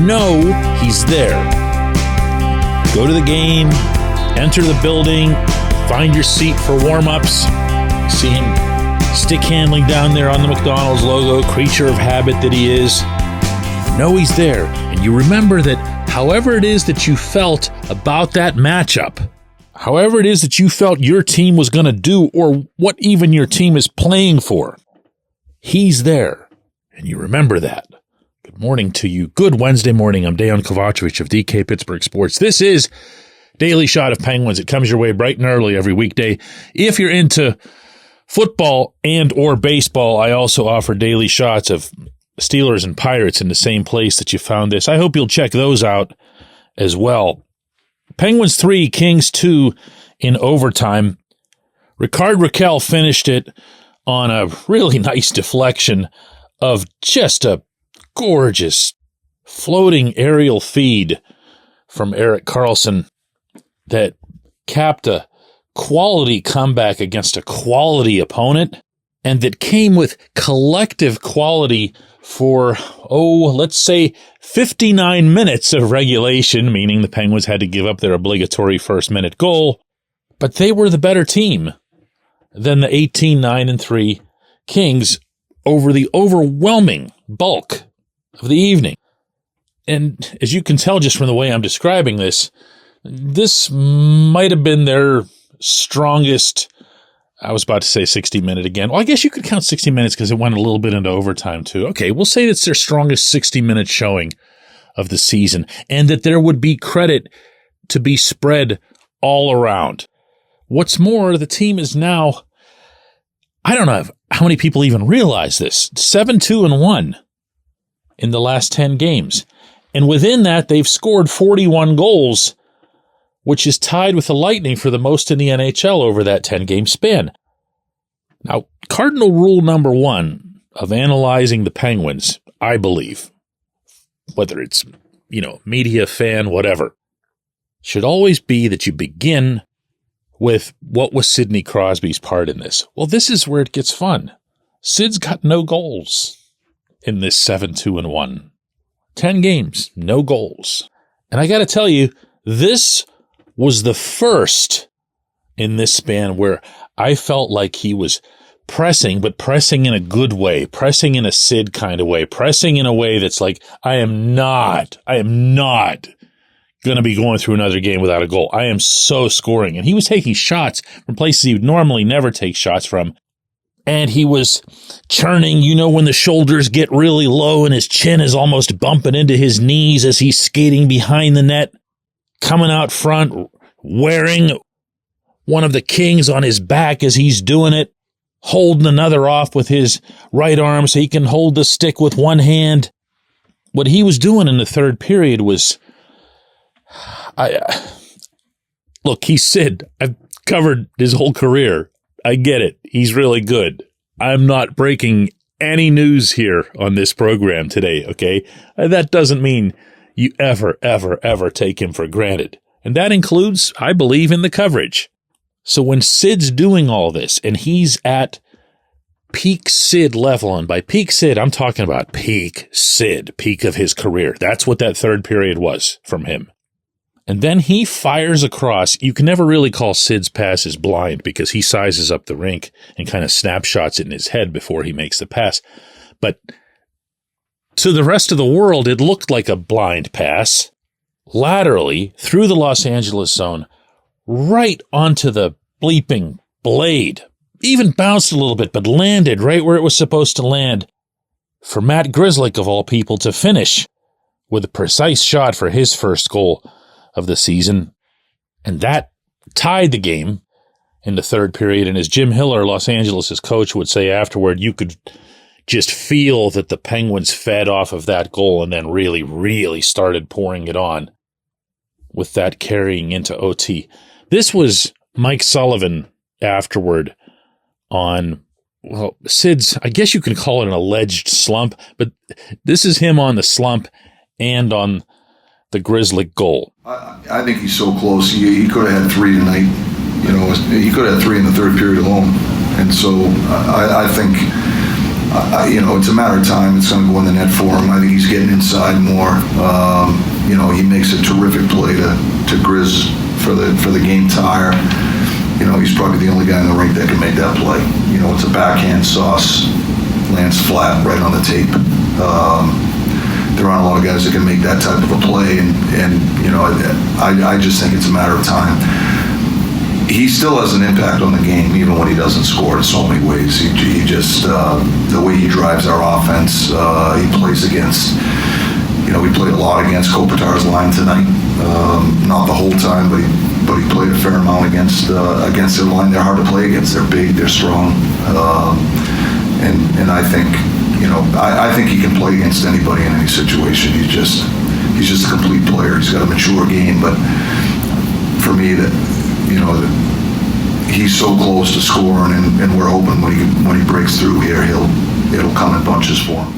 know he's there. Go to the game, enter the building, find your seat for warm-ups. See him stick handling down there on the McDonald's logo, creature of habit that he is. Know he's there, and you remember that however it is that you felt about that matchup, however it is that you felt your team was going to do, or what even your team is playing for, he's there, and you remember that. Good morning to you. Good Wednesday morning. I'm Dejan Kovacevic of DK Pittsburgh Sports. This is Daily Shot of Penguins. It comes your way bright and early every weekday. If you're into football and or baseball, I also offer daily shots of Steelers and Pirates in the same place that you found this. I hope you'll check those out as well. Penguins 3, Kings 2 in overtime. Ricard Raquel finished it on a really nice deflection of just a gorgeous floating aerial feed from Erik Karlsson that capped a quality comeback against a quality opponent, and that came with collective quality for, let's say 59 minutes of regulation, meaning the Penguins had to give up their obligatory first-minute goal, but they were the better team than the 18-9-3 Kings over the overwhelming bulk of the evening. And as you can tell just from the way I'm describing this might have been their strongest, I was about to say 60-minute again. Well, I guess you could count 60 minutes because it went a little bit into overtime too. Okay, we'll say it's their strongest 60-minute showing of the season, and that there would be credit to be spread all around. What's more, the team is now, I don't know how many people even realize this, 7-2-1 in the last 10 games. And within that, they've scored 41 goals, which is tied with the Lightning for the most in the NHL over that 10-game span. Now, cardinal rule number 1 of analyzing the Penguins, I believe, whether it's, media, fan, whatever, should always be that you begin with what was Sidney Crosby's part in this. Well, this is where it gets fun. Sid's got no goals in this 7-2-1. 10 games, no goals. And I got to tell you, this was the first in this span where I felt like he was pressing, but pressing in a good way, pressing in a Sid kind of way, pressing in a way that's like, I am not going to be going through another game without a goal. I am so scoring. And he was taking shots from places he would normally never take shots from. And he was churning, when the shoulders get really low and his chin is almost bumping into his knees as he's skating behind the net, coming out front, wearing one of the Kings on his back as he's doing it, holding another off with his right arm so he can hold the stick with one hand. What he was doing in the third period was, look, he's Sid. I've covered his whole career. I get it. He's really good. I'm not breaking any news here on this program today, okay? That doesn't mean you ever take him for granted. And that includes, I believe, in the coverage. So when Sid's doing all this and he's at peak Sid level, and by peak Sid, I'm talking about peak Sid, peak of his career. That's what that third period was from him. And then he fires across. You can never really call Sid's passes blind because he sizes up the rink and kind of snapshots it in his head before he makes the pass. But to the rest of the world, it looked like a blind pass laterally through the Los Angeles zone, right onto the bleeping blade. Even bounced a little bit, but landed right where it was supposed to land for Matt Grzelcyk, of all people, to finish with a precise shot for his first goal of the season. And that tied the game in the third period. And as Jim Hiller, Los Angeles' coach, would say afterward, you could just feel that the Penguins fed off of that goal and then really, really started pouring it on with that carrying into OT. This was Mike Sullivan afterward on, Sid's, I guess you can call it an alleged slump, but this is him on the slump and on the Grzelcyk goal. I think he's so close. He could have had 3 tonight. He could have had 3 in the third period alone. And so I think it's a matter of time. It's going to go in the net for him. I think he's getting inside more. He makes a terrific play to Grizz for the game tire. He's probably the only guy in the rink that can make that play. It's a backhand sauce, lands flat right on the tape. There aren't a lot of guys that can make that type of a play, and I just think it's a matter of time. He still has an impact on the game, even when he doesn't score in so many ways. He just, the way he drives our offense, he plays against, we played a lot against Kopitar's line tonight. Not the whole time, but he played a fair amount against their line. They're hard to play against. They're big, they're strong. And I think, I think he can play against anybody in any situation. He's just a complete player. He's got a mature game, but for me, he's so close to scoring, and we're hoping when he breaks through here, it'll come in bunches for him.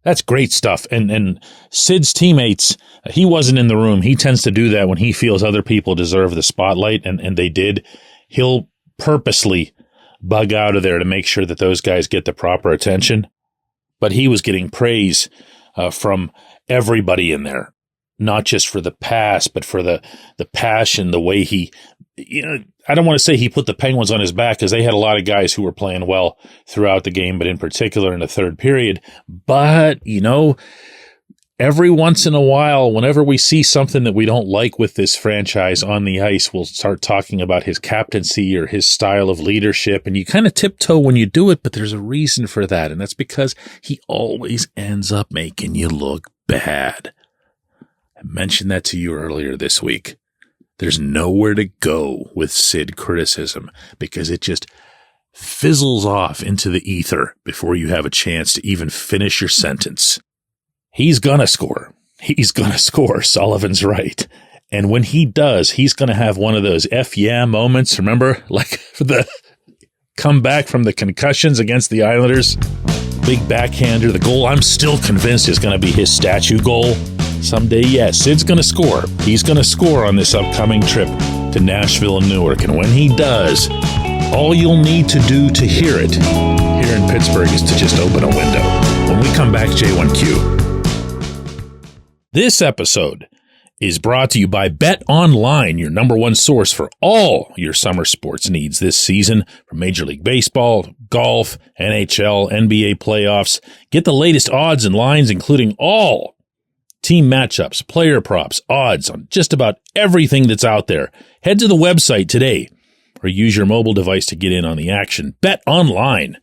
That's great stuff. And Sid's teammates, he wasn't in the room. He tends to do that when he feels other people deserve the spotlight, and they did. He'll purposely bug out of there to make sure that those guys get the proper attention. But he was getting praise from everybody in there, not just for the pass, but for the passion, the way he, I don't want to say he put the Penguins on his back, because they had a lot of guys who were playing well throughout the game, but in particular in the third period. But, every once in a while, whenever we see something that we don't like with this franchise on the ice, we'll start talking about his captaincy or his style of leadership. And you kind of tiptoe when you do it, but there's a reason for that. And that's because he always ends up making you look bad. I mentioned that to you earlier this week. There's nowhere to go with Sid criticism, because it just fizzles off into the ether before you have a chance to even finish your sentence. He's gonna score. He's gonna score. Sullivan's right. And when he does, he's gonna have one of those F yeah moments. Remember, like the comeback from the concussions against the Islanders? Big backhander. The goal, I'm still convinced, is gonna be his statue goal. Someday, yes, Sid's going to score. He's going to score on this upcoming trip to Nashville and Newark. And when he does, all you'll need to do to hear it here in Pittsburgh is to just open a window. When we come back, J1Q. This episode is brought to you by Bet Online, your number one source for all your summer sports needs this season. From Major League Baseball, golf, NHL, NBA playoffs. Get the latest odds and lines, including all team matchups, player props, odds on just about everything that's out there. Head to the website today or use your mobile device to get in on the action. Bet Online,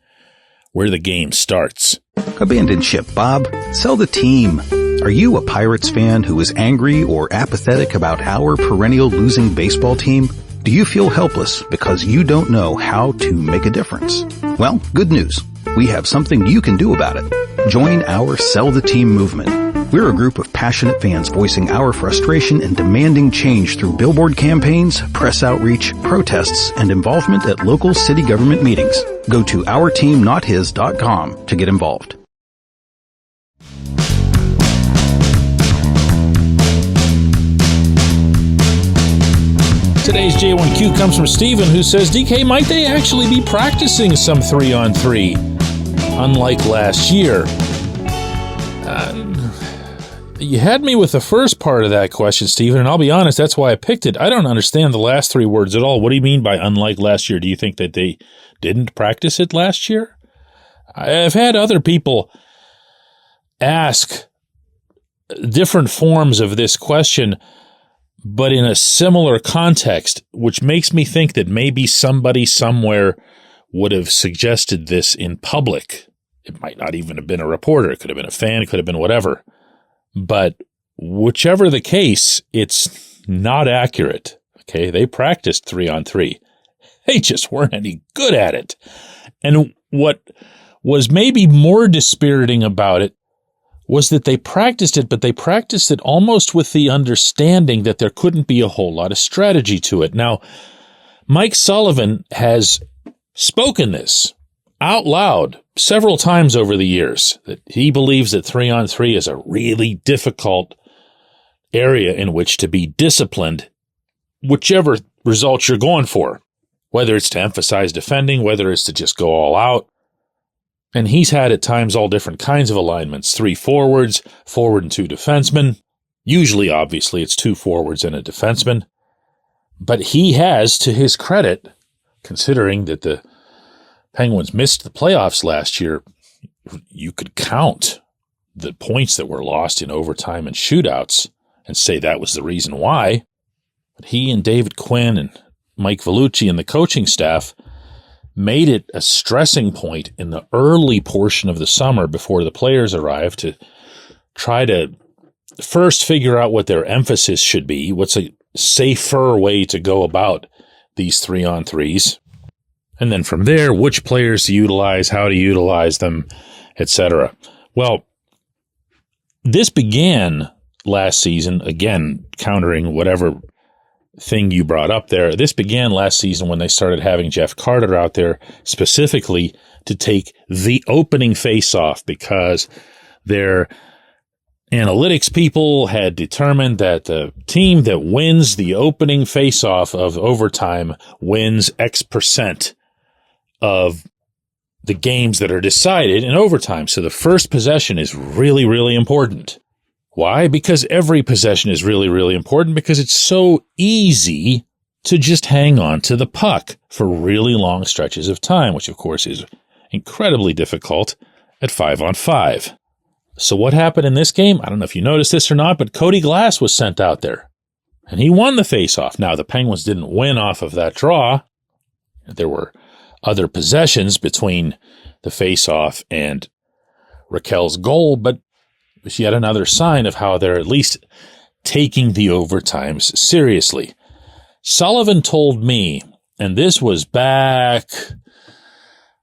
where the game starts. Abandon ship, Bob. Sell the team. Are you a Pirates fan who is angry or apathetic about our perennial losing baseball team? Do you feel helpless because you don't know how to make a difference? Well, good news. We have something you can do about it. Join our Sell the Team movement. We're a group of passionate fans voicing our frustration and demanding change through billboard campaigns, press outreach, protests, and involvement at local city government meetings. Go to ourteamnothis.com to get involved. Today's J1Q comes from Steven, who says, DK, might they actually be practicing some 3-on-3, unlike last year? You had me with the first part of that question, Stephen, and I'll be honest, that's why I picked it. I don't understand the last three words at all. What do you mean by unlike last year? Do you think that they didn't practice it last year? I've had other people ask different forms of this question, but in a similar context, which makes me think that maybe somebody somewhere would have suggested this in public. It might not even have been a reporter. It could have been a fan. It could have been whatever. But whichever the case, it's not accurate. Okay, they practiced 3-on-3. They just weren't any good at it. And what was maybe more dispiriting about it was that they practiced it, but they practiced it almost with the understanding that there couldn't be a whole lot of strategy to it. Now, Mike Sullivan has spoken this out loud several times over the years, that he believes that 3-on-3 is a really difficult area in which to be disciplined, whichever result you're going for, whether it's to emphasize defending, whether it's to just go all out. And he's had at times all different kinds of alignments, 3 forwards, forward and 2 defensemen. Usually, obviously, it's 2 forwards and a defenseman. But he has, to his credit, considering that the Penguins missed the playoffs last year, you could count the points that were lost in overtime and shootouts and say that was the reason why. But he and David Quinn and Mike Vellucci and the coaching staff made it a stressing point in the early portion of the summer before the players arrived to try to first figure out what their emphasis should be, what's a safer way to go about these 3-on-3s, and then from there, which players to utilize, how to utilize them, etc. Well, this began last season, again, countering whatever thing you brought up there. This began last season when they started having Jeff Carter out there specifically to take the opening face-off because their analytics people had determined that the team that wins the opening face-off of overtime wins X% of the games that are decided in overtime. So the first possession is really, really important. Why? Because every possession is really, really important because it's so easy to just hang on to the puck for really long stretches of time, which of course is incredibly difficult at 5-on-5. So what happened in this game? I don't know if you noticed this or not, but Cody Glass was sent out there and he won the faceoff. Now the Penguins didn't win off of that draw. There were other possessions between the faceoff and Raquel's goal, but it was yet another sign of how they're at least taking the overtimes seriously. Sullivan told me, and this was back,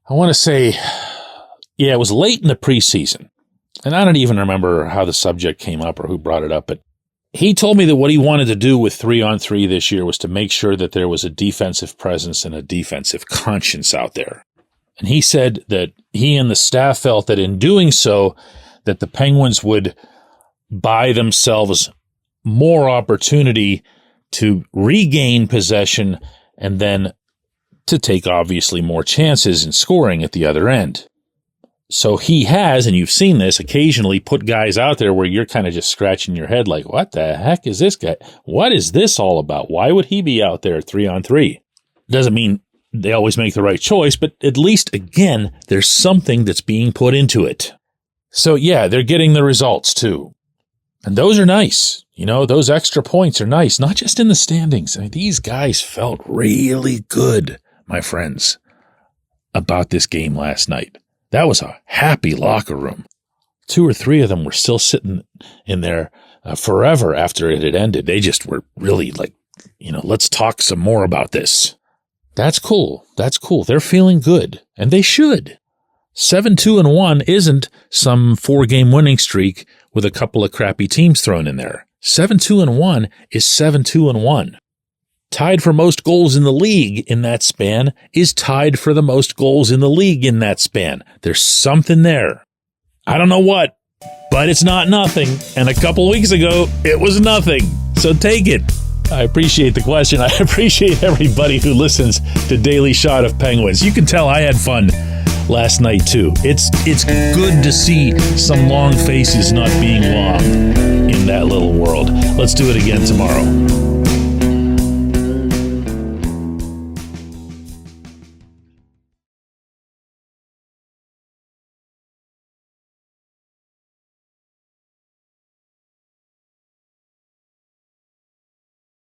I want to say, it was late in the preseason. And I don't even remember how the subject came up or who brought it up, but he told me that what he wanted to do with 3-on-3 this year was to make sure that there was a defensive presence and a defensive conscience out there. And he said that he and the staff felt that in doing so, that the Penguins would buy themselves more opportunity to regain possession and then to take obviously more chances in scoring at the other end. So he has, and you've seen this, occasionally put guys out there where you're kind of just scratching your head like, what the heck is this guy? What is this all about? Why would he be out there 3-on-3? Doesn't mean they always make the right choice, but at least, again, there's something that's being put into it. So yeah, they're getting the results too. And those are nice. You know, those extra points are nice, not just in the standings. I mean, these guys felt really good, my friends, about this game last night. That was a happy locker room. 2 or 3 of them were still sitting in there forever after it had ended. They just were really like, let's talk some more about this. That's cool. That's cool. They're feeling good, and they should. 7-2-1 isn't some 4-game winning streak with a couple of crappy teams thrown in there. 7-2-1 is 7-2-1. Tied for most goals in the league in that span is tied for the most goals in the league in that span. There's something there. I don't know what, but it's not nothing. And a couple weeks ago, it was nothing. So take it. I appreciate the question. I appreciate everybody who listens to Daily Shot of Penguins. You can tell I had fun last night too. It's good to see some long faces not being long in that little world. Let's do it again tomorrow.